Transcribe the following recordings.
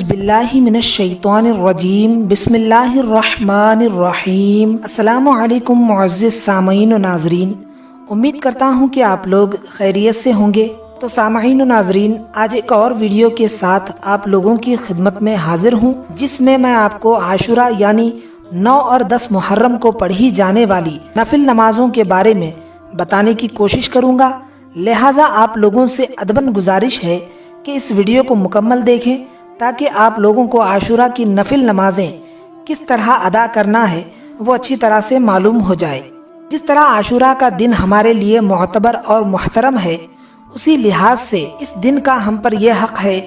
औज़ुबिल्लाहि मिनश्शैतानिर्रजीम बिस्मिल्लाहिर्रहमानिर्रहीम। अस्सलामु अलैकुम मुअज़्ज़िज़ सामईन व नाज़रीन, उम्मीद करता हूँ कि आप लोग खैरियत से होंगे। तो सामईन व नाज़रीन, आज एक और वीडियो के साथ आप लोगों की खिदमत में हाजिर हूँ, जिसमें मैं आपको आशुरा यानी 9 और 10 मुहर्रम को पढ़ी जाने वाली नफिल नमाजों के बारे में बताने की कोशिश करूँगा। लिहाजा आप लोगों से अदबन गुजारिश है कि इस वीडियो को मुकम्मल देखें, ताकि आप लोगों को आशुरा की नफिल नमाजें किस तरह अदा करना है वो अच्छी तरह से मालूम हो जाए। जिस तरह आशुरा का दिन हमारे लिए मुअतबर और मुहतरम है, उसी लिहाज से इस दिन का हम पर यह हक है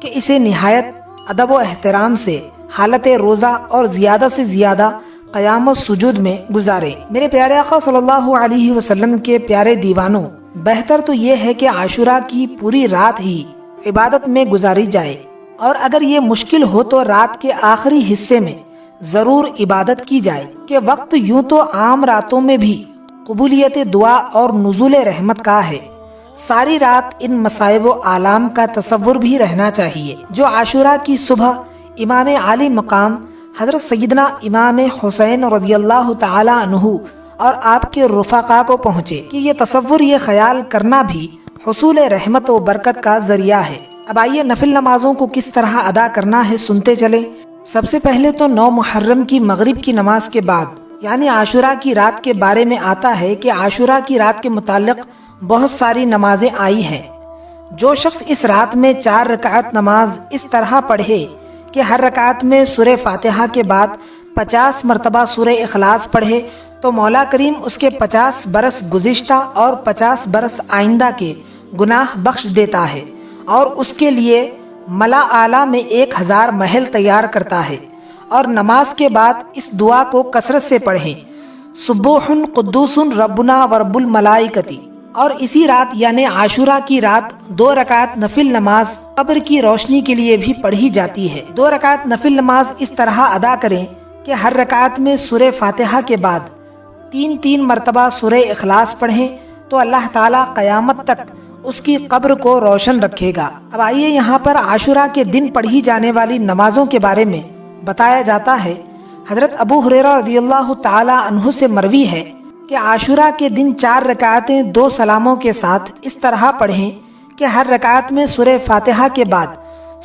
कि इसे निहायत अदब व एहतराम से हालत रोज़ा और ज़्यादा से ज़्यादा क़याम व सुजूद में गुजारें। मेरे प्यारे आका सल्लल्लाहु अलैहि वसल्लम के प्यारे दीवानों, बेहतर तो ये है कि आशुरा की पूरी रात ही इबादत में गुजारी जाए, और अगर ये मुश्किल हो तो रात के आखिरी हिस्से में जरूर इबादत की जाए। कि वक्त यूं तो आम रातों में भी कबूलियत दुआ और नुज़ुल रहमत का है, सारी रात इन मसाइब व आलाम का तसव्वुर भी रहना चाहिए जो आशुरा की सुबह इमाम आली मकाम हजरत सैयदना इमाम हुसैन रज़ियल्लाहु ताला अन्हु और आपके रुफ़ाक़ा को पहुँचे। कि ये तसव्वुर, ये ख्याल करना भी हुसूल रहमत व बरकत का जरिया है। अब आइए नफिल नमाजों को किस तरह अदा करना है सुनते चले। सबसे पहले तो 9 मुहर्रम की मगरिब की नमाज के बाद यानी आशुरा की रात के बारे में आता है कि आशुरा की रात के मुताल्लिक बहुत सारी नमाजें आई हैं। जो शख्स इस रात में 4 रकात नमाज इस तरह पढ़े कि हर रकात में सूरह फातिहा के बाद 50 मरतबा सूरह इखलास पढ़े, तो मौला करीम उसके 50 बरस गुज़िश्ता और 50 बरस आइंदा के गुनाह बख्श देता है, और उसके लिए मला आला में 1000 महल तैयार करता है। और नमाज के बाद इस दुआ को कसरत से पढ़ें, सुब्बुहुन कुद्दूसुन रब्बुना व रब्बुल मलाइकती। और इसी रात यानी आशुरा की रात 2 रकात नफिल नमाज कब्र की रोशनी के लिए भी पढ़ी जाती है। 2 रकात नफिल नमाज इस तरह अदा करें कि हर रकात में सूरह फातिहा के बाद 3-3 मरतबा सूरह इखलास पढ़ें, तो अल्लाह ताला क़यामत तक उसकी कब्र को रोशन रखेगा। अब आइए यहाँ पर आशुरा के दिन पढ़ी जाने वाली नमाजों के बारे में बताया जाता है। हजरत अबू हुरैरा रज़ियल्लाहु ताला अन्हु से मरवी है कि आशुरा के दिन 4 रकातें 2 सलामों के साथ इस तरह पढ़ें कि हर रकात में सूरह फातिहा के बाद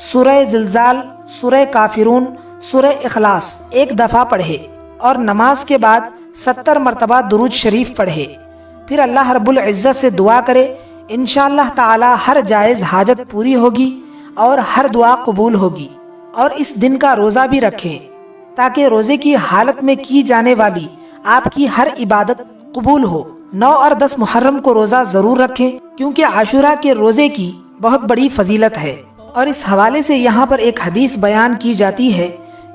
सूरह ज़िलज़ाल, सूरह काफिरून, सूरह इखलास 1 दफ़ा पढ़े, और नमाज के बाद 70 मरतबा दुरूद शरीफ पढ़े। फिर अल्लाह रब्बुल इज़्ज़त से दुआ करे, इंशाअल्लाह ताला हर जायज़ हाजत पूरी होगी और हर दुआ कबूल होगी। और इस दिन का रोज़ा भी रखें, ताकि रोज़े की हालत में की जाने वाली आपकी हर इबादत कबूल हो। 9 और 10 मुहर्रम को रोज़ा ज़रूर रखें, क्योंकि आशुरा के रोज़े की बहुत बड़ी फजीलत है। और इस हवाले से यहाँ पर एक हदीस बयान की जाती है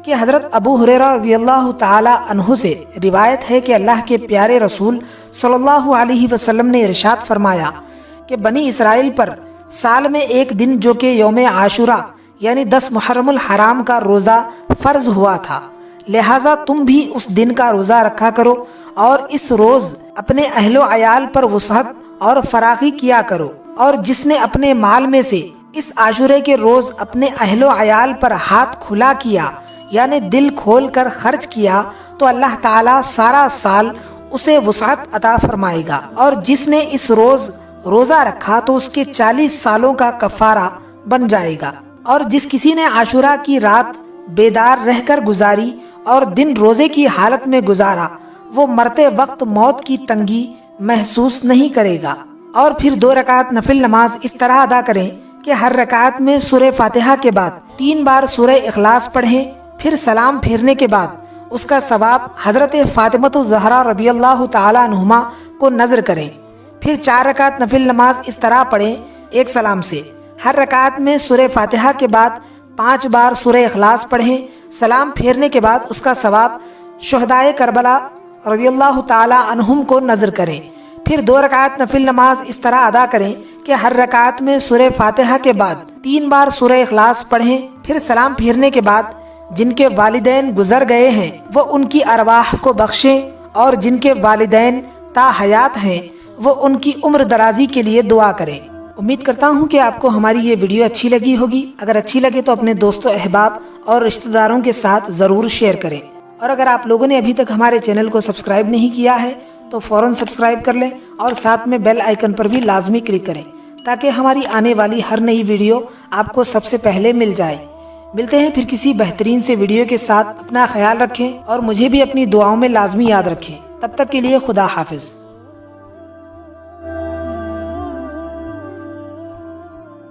कि हजरत अबू हुरैरा रज़ियल्लाहु ताला अन्हु से रिवायत है कि अल्लाह के प्यारे रसूल सल्लल्लाहु अलैहि वसल्लम ने इरशाद फरमाया कि बनी इसराइल पर साल में एक दिन जो कि यौम आशुरा यानी 10 मुहर्रमुल हराम का रोज़ा फ़र्ज हुआ था, लिहाजा तुम भी उस दिन का रोज़ा रखा करो, और इस रोज़ अपने अहलो अयाल पर वसअत और फराखी किया करो। और जिसने अपने माल में से इस आशुरे के रोज़ अपने अहलो अयाल पर हाथ खुला किया यानी दिल खोल कर खर्च किया, तो अल्लाह ताला सारा साल उसे वसअत अता फरमाएगा। और जिसने इस रोज़ रोज़ा रखा तो उसके 40 सालों का कफ़ारा बन जाएगा। और जिस किसी ने आशुरा की रात बेदार रहकर गुजारी और दिन रोज़े की हालत में गुजारा, वो मरते वक्त मौत की तंगी महसूस नहीं करेगा। और फिर 2 रकात नफिल नमाज इस तरह अदा करें कि हर रकात में सूरह फातिहा के बाद 3 बार सूरह इखलास पढ़ें, फिर सलाम फेरने के बाद उसका सवाब हजरत फातिमा ज़हरा रज़ियल्लाहु ताला अन्हुमा को नजर करें। फिर 4 रकात नफिल नमाज इस तरह पढ़ें, 1 सलाम से। हर रकात में सूरह फातिहा के बाद 5 बार सूरह इखलास पढ़ें, सलाम फेरने के बाद उसका सवाब शुहदाए करबला रज़ियल्लाहु ताला अन्हुम को नजर करें। फिर 2 रकात नफिल नमाज इस तरह अदा करें कि हर रकात में सूरह फातिहा के बाद 3 बार सूरह इखलास पढ़ें, फिर सलाम फेरने के बाद जिनके वालिदैन गुजर गए हैं वो उनकी अरवाह को बख्शें, और जिनके वालिदैन ता हयात हैं वो उनकी उम्र दराजी के लिए दुआ करें। امید کرتا ہوں کہ آپ کو ہماری یہ ویڈیو اچھی لگی ہوگی. اگر اچھی لگے تو اپنے دوستوں احباب اور رشتہ داروں کے ساتھ ضرور شیئر کریں. اور اگر آپ لوگوں نے ابھی تک ہمارے چینل کو سبسکرائب نہیں کیا ہے تو فوراً سبسکرائب کر لیں اور ساتھ میں بیل آئیکن پر بھی لازمی کلک کریں تاکہ ہماری آنے والی ہر نئی ویڈیو آپ کو سب سے پہلے مل جائے. ملتے ہیں پھر کسی بہترین سے ویڈیو کے ساتھ. اپنا خیال رکھیں اور مجھے بھی اپنی دعاؤں میں لازمی یاد رکھیں. تب تک کے لیے خدا حافظ.